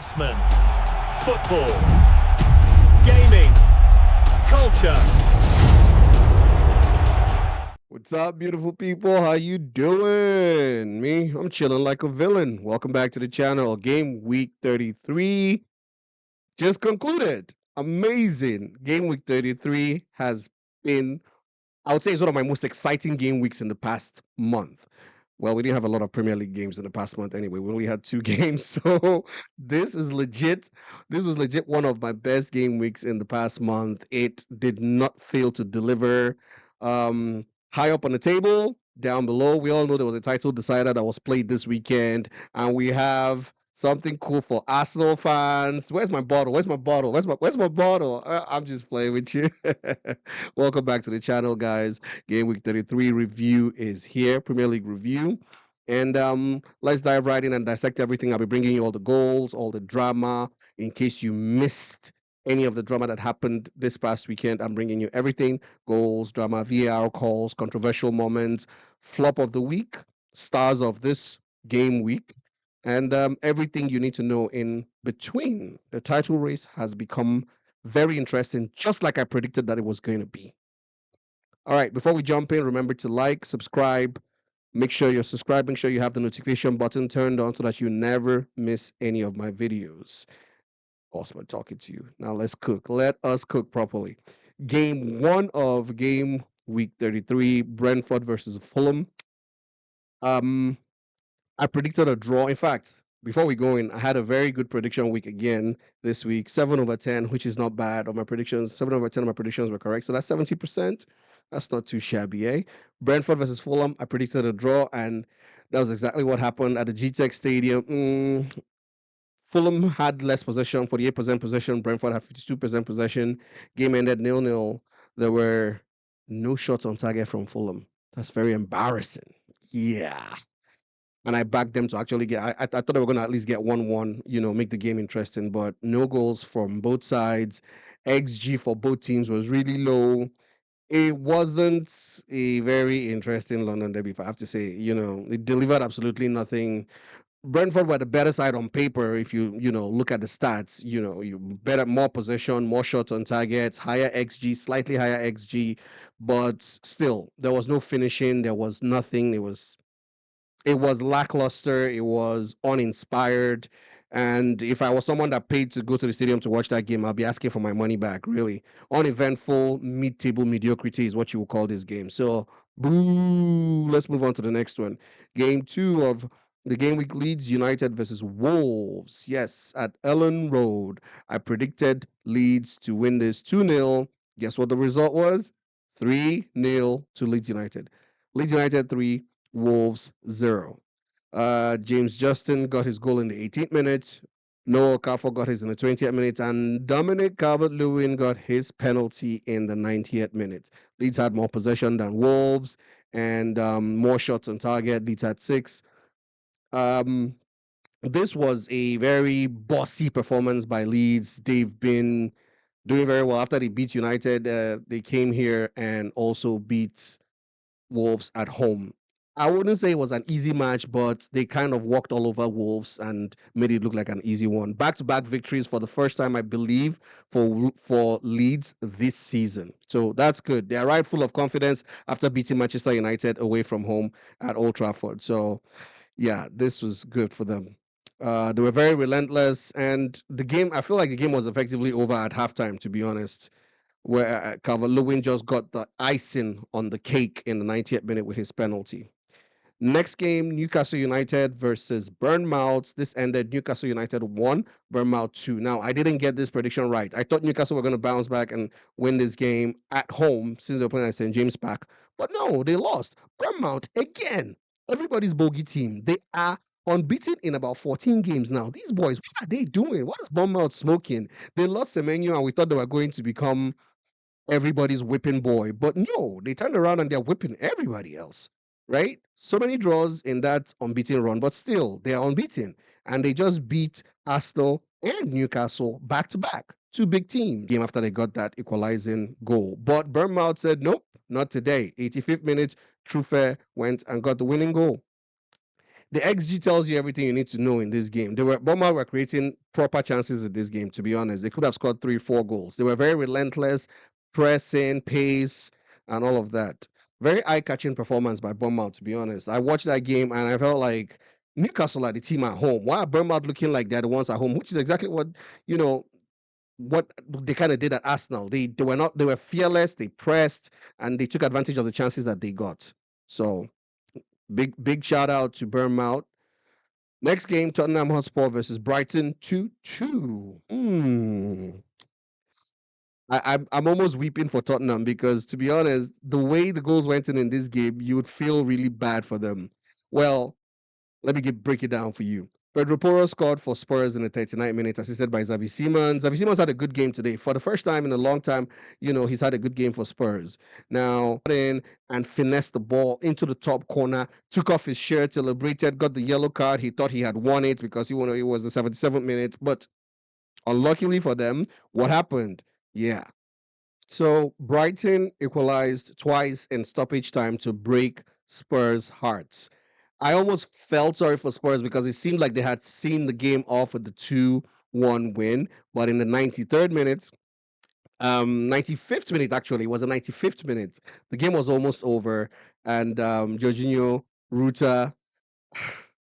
Bossman, football, gaming, culture. What's up, beautiful people? How you doing? Me, I'm chilling like a villain. Welcome back to the channel. Game week 33 just concluded. Amazing. Game week 33 has been, I would say, it's one of my most exciting game weeks in the past month. Well, we didn't have a lot of Premier League games in the past month anyway. We only had 2 games. So this is legit. This was legit one of my best game weeks in the past month. It did not fail to deliver. High up on the table, down below, we all know there was a title decider that was played this weekend. And we have something cool for Arsenal fans. Where's my bottle? Where's my bottle? Where's my bottle? I'm just playing with you. Welcome back to the channel, guys. Game week 33 review is here, Premier League review. And let's dive right in and dissect everything. I'll be bringing you all the goals, all the drama. In case you missed any of the drama that happened this past weekend, I'm bringing you everything: goals, drama, VAR calls, controversial moments, flop of the week, stars of this game week, and everything you need to know in between. The title race has become very interesting, just like I predicted that it was going to be. All right, before we jump in, remember to like, subscribe, make sure you're subscribed, make sure you have the notification button turned on so that you never miss any of my videos. Awesome talking to you. Now let's cook. Let us cook properly. Game 1 of game week 33, Brentford versus Fulham. I predicted a draw. In fact, before we go in, I had a very good prediction week again this week. 7 over 10, which is not bad on my predictions. 7 over 10 of my predictions were correct. So that's 70%. That's not too shabby, eh? Brentford versus Fulham, I predicted a draw, and that was exactly what happened at the GTEC Stadium. Fulham had less possession, 48% possession. Brentford had 52% possession. Game ended 0-0. There were no shots on target from Fulham. That's very embarrassing. Yeah. And I backed them to actually get. I thought they were going to at least get 1-1. Make the game interesting. But no goals from both sides. XG for both teams was really low. It wasn't a very interesting London derby, if I have to say. It delivered absolutely nothing. Brentford were the better side on paper if you look at the stats. You better, more possession, more shots on targets, higher XG, slightly higher XG, but still there was no finishing. There was nothing. It was lackluster. It was uninspired. And if I was someone that paid to go to the stadium to watch that game, I'll be asking for my money back, really. Uneventful, mid-table mediocrity is what you will call this game. So, boo. Let's move on to the next one. Game 2 of the game week, Leeds United versus Wolves. Yes, at Ellen Road. I predicted Leeds to win this 2-0. Guess what the result was? 3-0 to Leeds United. Leeds United 3, Wolves 0. James Justin got his goal in the 18th minute. Noah Okafor got his in the 20th minute, and Dominic Calvert-Lewin got his penalty in the 90th minute. Leeds had more possession than Wolves and more shots on target. Leeds had 6. This was a very bossy performance by Leeds. They've been doing very well after they beat United. They came here and also beat Wolves at home. I wouldn't say it was an easy match, but they kind of walked all over Wolves and made it look like an easy one. Back-to-back victories for the first time, I believe, for Leeds this season. So that's good. They arrived full of confidence after beating Manchester United away from home at Old Trafford. So, yeah, this was good for them. They were very relentless, and I feel like the game was effectively over at halftime, to be honest, where Calvert-Lewin just got the icing on the cake in the 90th minute with his penalty. Next game, Newcastle United versus Bournemouth. This ended Newcastle United 1, Bournemouth 2. Now, I didn't get this prediction right. I thought Newcastle were going to bounce back and win this game at home since they were playing at St. James Park. But no, they lost. Bournemouth, again, everybody's bogey team. They are unbeaten in about 14 games now. These boys, what are they doing? What is Bournemouth smoking? They lost Semenyo and we thought they were going to become everybody's whipping boy. But no, they turned around and they're whipping everybody else, right? So many draws in that unbeaten run, but still, they are unbeaten. And they just beat Aston and Newcastle back to back. 2 big teams. Game after they got that equalizing goal. But Bournemouth said, nope, not today. 85th minute, Truffert went and got the winning goal. the XG tells you everything you need to know in this game. Bournemouth were creating proper chances in this game, to be honest. They could have scored 3-4 goals. They were very relentless, pressing, pace, and all of that. Very eye-catching performance by Bournemouth, to be honest. I watched that game and I felt like Newcastle are the team at home. Why are Bournemouth looking like they're the ones at home? Which is exactly what they kind of did at Arsenal. They were fearless, they pressed, and they took advantage of the chances that they got. So big shout out to Bournemouth. Next game, Tottenham Hotspur versus Brighton 2-2. I'm almost weeping for Tottenham because, to be honest, the way the goals went in this game, you would feel really bad for them. Well, let me break it down for you. Pedro Porro scored for Spurs in the 39th minute, assisted by Xavi Simons. Xavi Simons had a good game today. For the first time in a long time, he's had a good game for Spurs. Now, in and finessed the ball into the top corner, took off his shirt, celebrated, got the yellow card. He thought he had won it because it was the 77th minute. But unluckily for them, what happened? Yeah. So Brighton equalized twice in stoppage time to break Spurs' hearts. I almost felt sorry for Spurs because it seemed like they had seen the game off with the 2-1 win. But in the 93rd minute, 95th minute actually, it was the 95th minute. The game was almost over, and Jorginho Ruta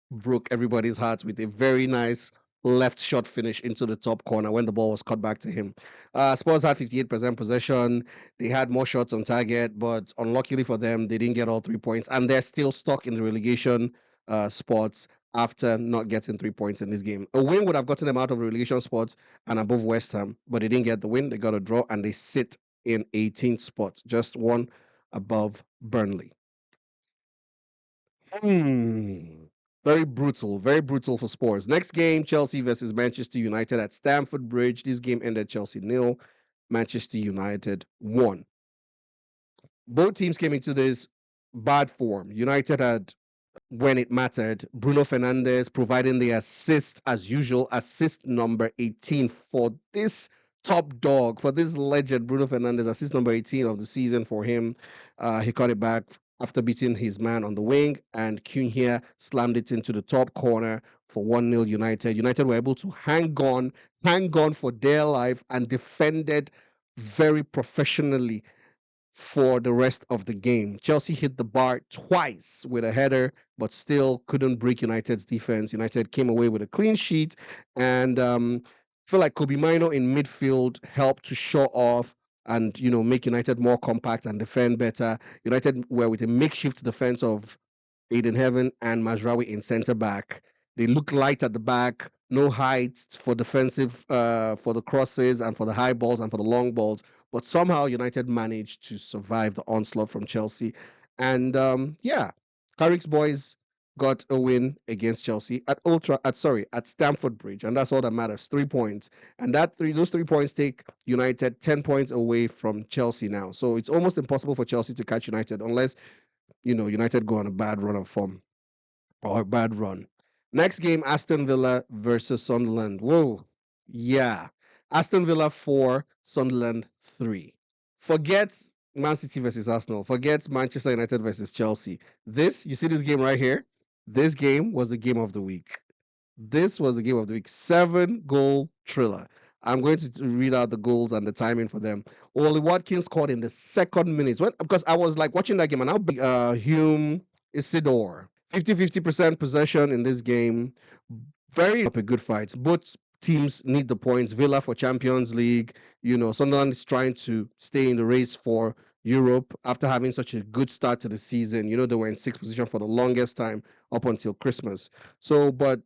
broke everybody's hearts with a very nice left shot finish into the top corner when the ball was cut back to him. Spurs had 58% possession. They had more shots on target, but unluckily for them, they didn't get all 3 points, and they're still stuck in the relegation spots after not getting 3 points in this game. A win would have gotten them out of relegation spots and above West Ham, but they didn't get the win. They got a draw, and they sit in 18th spots, just one above Burnley. Very brutal for Spurs. Next game, Chelsea versus Manchester United at Stamford Bridge. This game ended Chelsea 0, Manchester United 1. Both teams came into this bad form. United had, when it mattered, Bruno Fernandes providing the assist as usual, assist number 18 for this top dog, for this legend, Bruno Fernandes, assist number 18 of the season for him. He caught it back after beating his man on the wing, and Cunha slammed it into the top corner for 1-0 United. United were able to hang on for dear life and defended very professionally for the rest of the game. Chelsea hit the bar twice with a header, but still couldn't break United's defense. United came away with a clean sheet, and feel like Kobe Mino in midfield helped to show off and make United more compact and defend better. United were with a makeshift defense of Aiden Heaven and Mazraoui in centre back. They look light at the back, no height for defensive, for the crosses and for the high balls and for the long balls. But somehow United managed to survive the onslaught from Chelsea. And Carrick's boys got a win against Chelsea at Stamford Bridge, and that's all that matters. 3 points, and those 3 points take United 10 points away from Chelsea now. So it's almost impossible for Chelsea to catch United unless United go on a bad run of form or a bad run. Next game, Aston Villa versus Sunderland. Whoa, yeah, Aston Villa 4, Sunderland 3. Forget Man City versus Arsenal. Forget Manchester United versus Chelsea. You see this game right here? This game was the game of the week. This was the game of the week. 7-goal thriller. I'm going to read out the goals and the timing for them. Oli Watkins scored in the second minute. Because I was like watching that game, and now Hume Isidore. 50% possession in this game. Very a good fight. Both teams need the points. Villa for Champions League. Sunderland is trying to stay in the race for Europe after having such a good start to the season. They were in 6th position for the longest time up until Christmas. So, but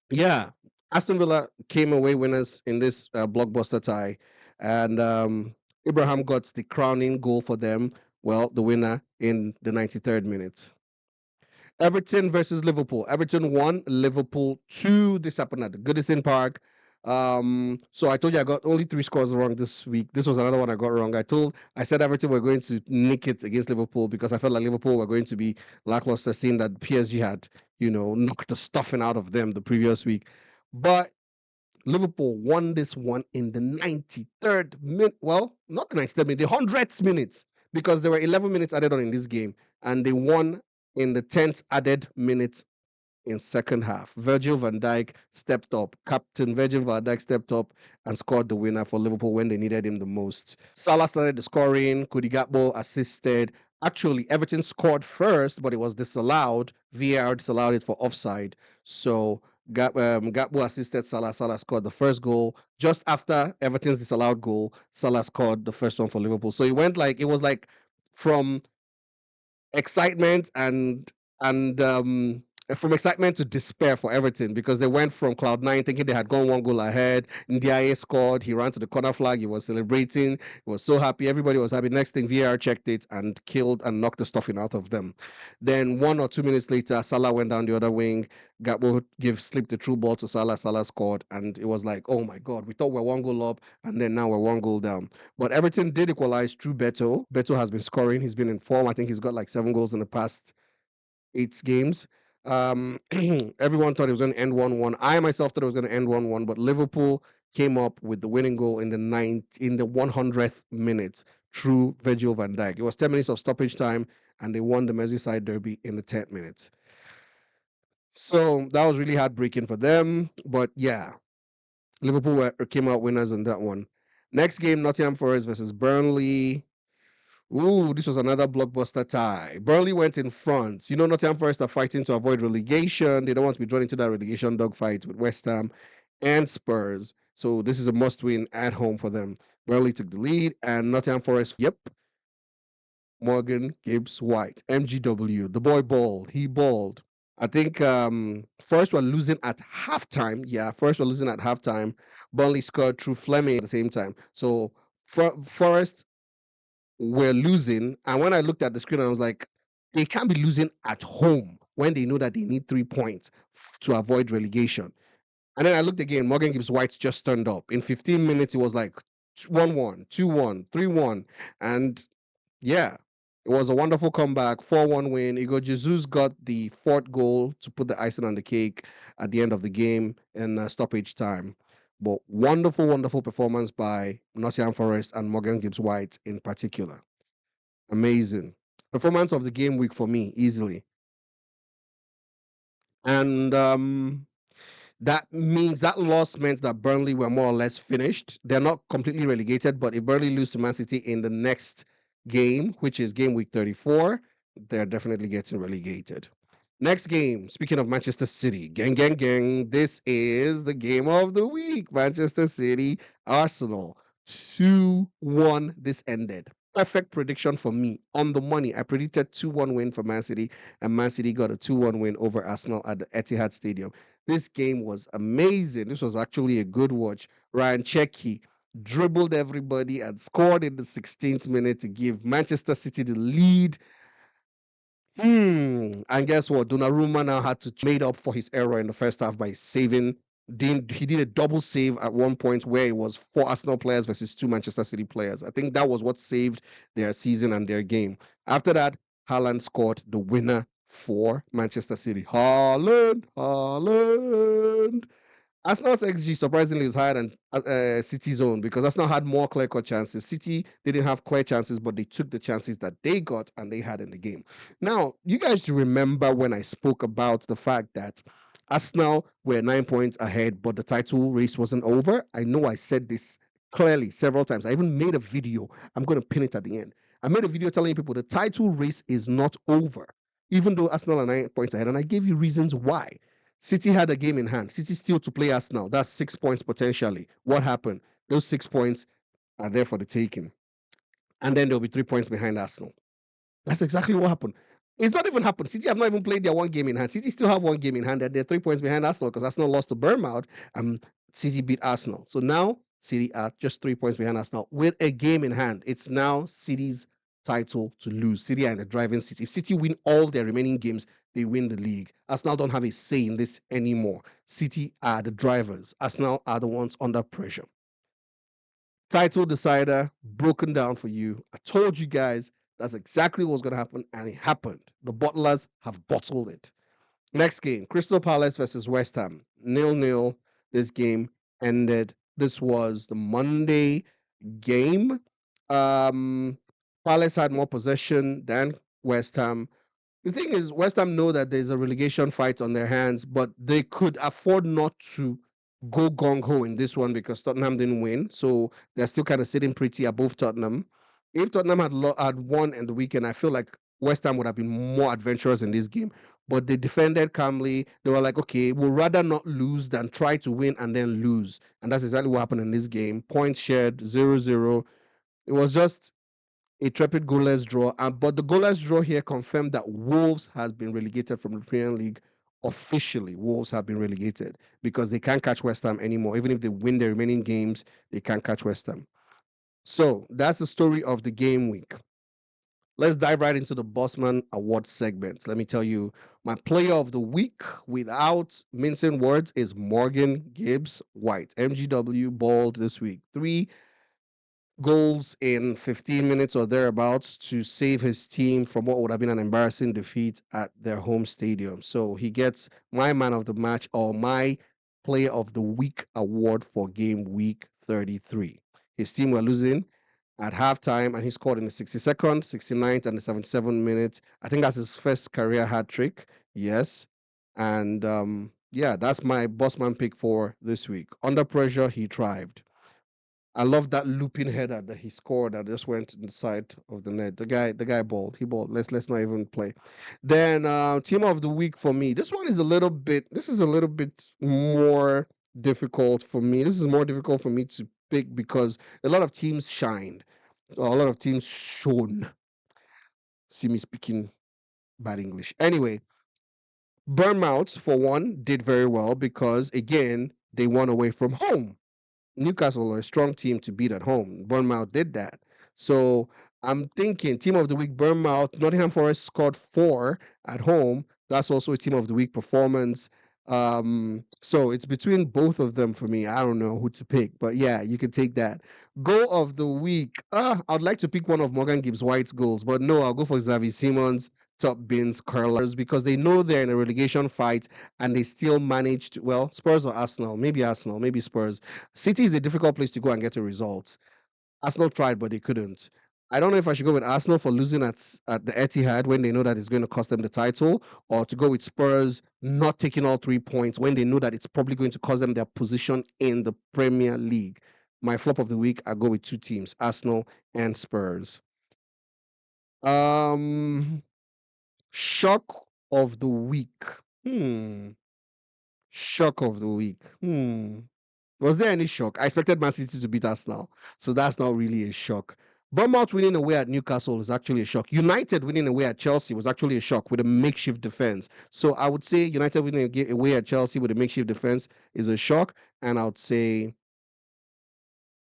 yeah, Aston Villa came away winners in this blockbuster tie, and Abraham got the crowning goal for them. Well, the winner in the 93rd minute. Everton versus Liverpool. Everton 1, Liverpool 2. This happened at the Goodison Park. So I told you I got only 3 scores wrong this week. This was another one I got wrong. I said Everton were going to nick it against Liverpool because I felt like Liverpool were going to be lackluster, seeing that PSG had, knocked the stuffing out of them the previous week. But Liverpool won this one in the 93rd minute. Well, not the 93rd minute, the 100th minute, because there were 11 minutes added on in this game, and they won in the 10th added minute in second half. Virgil van Dijk stepped up. Captain Virgil van Dijk stepped up and scored the winner for Liverpool when they needed him the most. Salah started the scoring. Cody Gakpo assisted. Actually, Everton scored first, but it was disallowed. VAR disallowed it for offside. So Gakpo assisted Salah. Salah scored the first goal. Just after Everton's disallowed goal, Salah scored the first one for Liverpool. So it was like from excitement and from excitement to despair for Everton because they went from cloud nine thinking they had gone one goal ahead. Ndiaye scored. He ran to the corner flag. He was celebrating. He was so happy. Everybody was happy. Next thing, VAR checked it and killed and knocked the stuffing out of them. Then 1 or 2 minutes later, Salah went down the other wing. Gakpo slipped the through ball to Salah. Salah scored, and it was like, oh my God, we thought we're one goal up, and then now we're one goal down. But Everton did equalize through Beto. Beto has been scoring. He's been in form. I think he's got like 7 goals in the past 8 games. Everyone thought it was going to end 1-1. I myself thought it was going to end 1-1, but Liverpool came up with the winning goal in the 100th minute through Virgil van Dijk. It was 10 minutes of stoppage time, and they won the Merseyside Derby in the 10th minute. So that was really heartbreaking for them. But yeah, Liverpool came out winners on that one. Next game, Nottingham Forest versus Burnley. Ooh, this was another blockbuster tie. Burnley went in front. You know, Nottingham Forest are fighting to avoid relegation. They don't want to be drawn into that relegation dogfight with West Ham and Spurs. So this is a must-win at home for them. Burnley took the lead, and Nottingham Forest, yep, Morgan Gibbs-White, MGW. The boy balled. He balled. I think first we're losing at halftime. Yeah, first we're losing at halftime. Burnley scored through Fleming at the same time. So Forest were losing. And when I looked at the screen, I was like, they can't be losing at home when they know that they need 3 points to avoid relegation. And then I looked again. Morgan Gibbs-White just turned up. In 15 minutes, it was like 1-1, 2-1, 3-1. And yeah, it was a wonderful comeback, 4-1 win. Igor Jesus got the 4th goal to put the icing on the cake at the end of the game in stoppage time. But wonderful, wonderful performance by Nottingham Forest and Morgan Gibbs-White in particular. Amazing. Performance of the game week for me, easily. And that means that loss meant that Burnley were more or less finished. They're not completely relegated, but if Burnley lose to Man City in the next game, which is game week 34, they're definitely getting relegated. Next game, speaking of Manchester City, gang, gang, gang, this is the game of the week. Manchester City, Arsenal, 2-1 this ended. Perfect prediction for me. On the money, I predicted 2-1 win for Man City, and Man City got a 2-1 win over Arsenal at the Etihad Stadium. This game was amazing. This was actually a good watch. Ryan Cherki dribbled everybody and scored in the 16th minute to give Manchester City the lead. And guess what? Donnarumma now had to made up for his error in the first half by saving. He did a double save at one point where it was 4 Arsenal players versus 2 Manchester City players. I think that was what saved their season and their game. After that, Haaland scored the winner for Manchester City. Haaland. Arsenal's XG surprisingly is higher than City's own because Arsenal had more clear-cut chances. City didn't have clear chances, but they took the chances that they got and they had in the game. Now, you guys remember when I spoke about the fact that Arsenal were 9 points ahead, but the title race wasn't over? I know I said this clearly several times. I even made a video. I'm going to pin it at the end. I made a video telling people the title race is not over, even though Arsenal are 9 points ahead, and I gave you reasons why. City had a game in hand. City still to play Arsenal. That's 6 points potentially. What happened? Those 6 points are there for the taking. And then there'll be 3 points behind Arsenal. That's exactly what happened. It's not even happened. City have not even played their 1 game in hand. City still have 1 game in hand, and they're 3 points behind Arsenal because Arsenal lost to Bournemouth and City beat Arsenal. So now City are just 3 points behind Arsenal with a game in hand. It's now City's title to lose. City are in the driving seat. If City win all their remaining games, they win the league. Arsenal don't have a say in this anymore. City are the drivers. Arsenal are the ones under pressure. Title decider broken down for you. I told you guys that's exactly what's going to happen, and it happened. The bottlers have bottled it. Next game, Crystal Palace versus West Ham. 0-0. This game ended. This was the Monday game. Palace had more possession than West Ham, The thing is, West Ham know that there's a relegation fight on their hands, but they could afford not to go gung ho in this one because Tottenham didn't win. So they're still kind of sitting pretty above Tottenham. If Tottenham had won in the weekend, I feel like West Ham would have been more adventurous in this game. But they defended calmly. They were like, okay, we'll rather not lose than try to win and then lose. And that's exactly what happened in this game. Points shared 0-0. It was just a trepid goalless draw. But the goalless draw here confirmed that Wolves has been relegated from the Premier League. Officially, Wolves have been relegated because they can't catch West Ham anymore. Even if they win their remaining games, they can't catch West Ham. So that's the story of the game week. Let's dive right into the Bossman Award segment. Let me tell you, my player of the week, without mincing words, is Morgan Gibbs-White. MGW balled this week. 3 goals in 15 minutes or thereabouts to save his team from what would have been an embarrassing defeat at their home stadium. So he gets my man of the match or my player of the week award for game week 33. His team were losing at halftime and he scored in the 62nd, 69th, and the 77th minute. I think that's his first career hat trick. Yes. And yeah, that's my Bossman pick for this week. Under pressure, he thrived. I love that looping header that he scored that just went inside of the net. The guy balled. He balled. Let's not even play. Then team of the week for me. This is a little bit more difficult for me. This is more difficult for me to pick because a lot of teams shined. A lot of teams shone. See me speaking bad English. Anyway, Bournemouth for one did very well because again they won away from home. Newcastle are a strong team to beat at home. Bournemouth did that. So I'm thinking team of the week, Bournemouth. Nottingham Forest scored 4 at home. That's also a team of the week performance. So it's between both of them for me. I don't know who to pick, but yeah, you can take that. Goal of the week. I'd like to pick one of Morgan Gibbs-White's goals, but no, I'll go for Xavi Simons, top bins curlers, because they know they're in a relegation fight and they still managed to, well, Spurs or Arsenal, maybe Spurs. City is a difficult place to go and get a result. Arsenal tried, but they couldn't. I don't know if I should go with Arsenal for losing at the Etihad when they know that it's going to cost them the title, or to go with Spurs not taking all 3 points when they know that it's probably going to cost them their position in the Premier League. My flop of the week, I go with 2 teams, Arsenal and Spurs. Shock of the week. Shock of the week. Was there any shock? I expected Man City to beat Arsenal, so that's not really a shock. Bournemouth winning away at Newcastle is actually a shock. United winning away at Chelsea was actually a shock with a makeshift defense. So I would say United winning away at Chelsea with a makeshift defense is a shock, and I would say,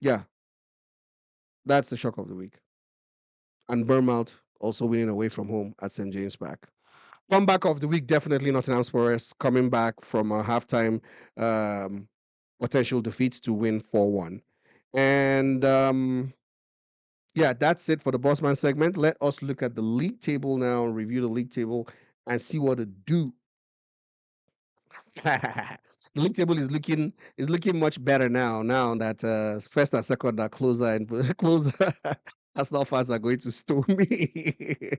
yeah, that's the shock of the week. And Bournemouth also winning away from home at St. James Park. Comeback of the week, definitely Nottingham Forest coming back from a halftime potential defeat to win 4-1. And yeah, that's it for the Bossman segment. Let us look at the league table now, review the league table, and see what to do. The league table is looking much better now. Now that first and second are closer and closer. Arsenal fans are going to stone me.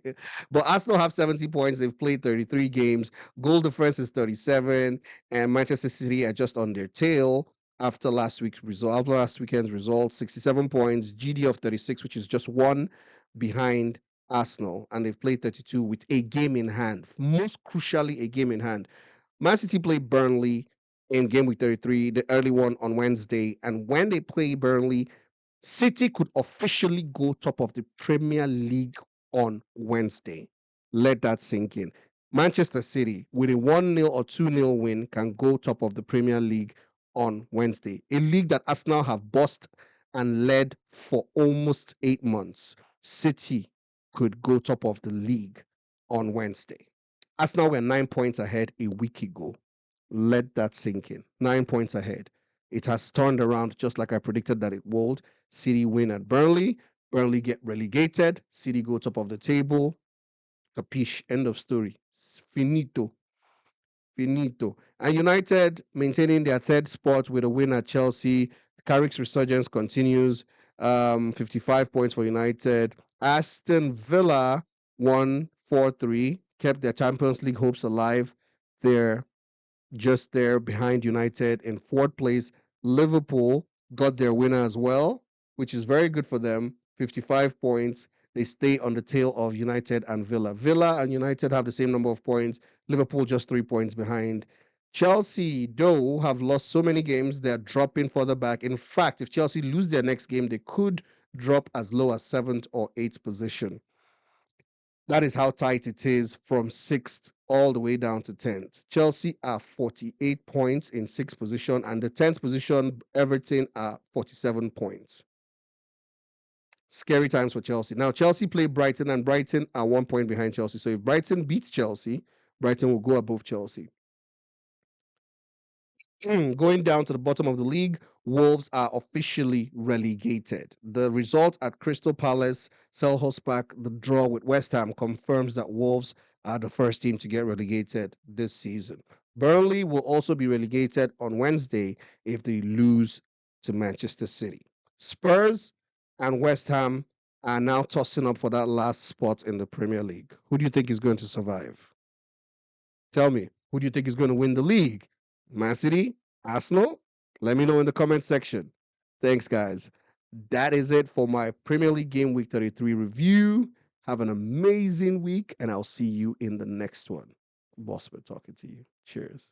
But Arsenal have 70 points. They've played 33 games. Goal difference is 37, and Manchester City are just on their tail after last weekend's result. 67 points. GD of 36, which is just one behind Arsenal, and they've played 32 with a game in hand. Most crucially, a game in hand. Man City played Burnley in game week 33, the early one on Wednesday. And when they play Burnley, City could officially go top of the Premier League on Wednesday. Let that sink in. Manchester City, with a 1-0 or 2-0 win, can go top of the Premier League on Wednesday. A league that Arsenal have bossed and led for almost 8 months. City could go top of the league on Wednesday. Arsenal were 9 points ahead a week ago. Let that sink in. 9 points ahead. It has turned around just like I predicted that it would. City win at Burnley. Burnley get relegated. City go top of the table. Capiche. End of story. Finito. Finito. And United maintaining their third spot with a win at Chelsea. Carrick's resurgence continues. 55 points for United. Aston Villa won 4-3. kept their Champions League hopes alive. They're just there behind United in fourth place. Liverpool got their winner as well, which is very good for them. 55 points. They stay on the tail of United and Villa. Villa and United have the same number of points. Liverpool just 3 points behind. Chelsea, though, have lost so many games, they're dropping further back. In fact, if Chelsea lose their next game, they could drop as low as 7th or 8th position. That is how tight it is from 6th all the way down to 10th. Chelsea are 48 points in 6th position, and the 10th position, Everton, are 47 points. Scary times for Chelsea. Now, Chelsea play Brighton, and Brighton are 1 point behind Chelsea. So if Brighton beats Chelsea, Brighton will go above Chelsea. Going down to the bottom of the league, Wolves are officially relegated. The result at Crystal Palace, Selhurst Park, the draw with West Ham confirms that Wolves are the first team to get relegated this season. Burnley will also be relegated on Wednesday if they lose to Manchester City. Spurs and West Ham are now tossing up for that last spot in the Premier League. Who do you think is going to survive? Tell me, who do you think is going to win the league? Man City? Arsenal? Let me know in the comment section. Thanks, guys. That is it for my Premier League Game Week 33 review. Have an amazing week, and I'll see you in the next one. Bossman talking to you. Cheers.